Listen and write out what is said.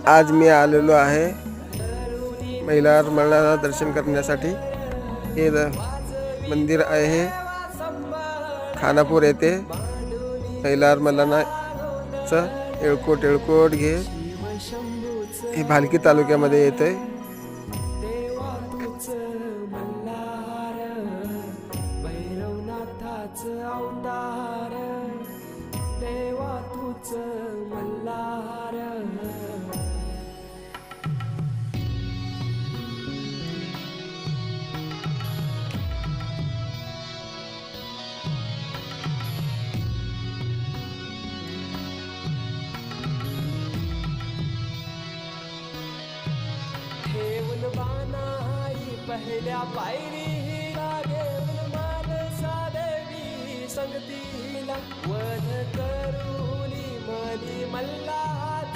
आज मी आलेलो आहे मैलार मल्लाला दर्शन करण्यासाठी। हे मंदिर आहे खानापूर येथे मैलार मल्लाचं येळकोट घे हे भालकी तालुक्यामध्ये येते। पहिल्या पायरी लागेल मानसा देवी संगतीला वध करूनी मनी मल्ला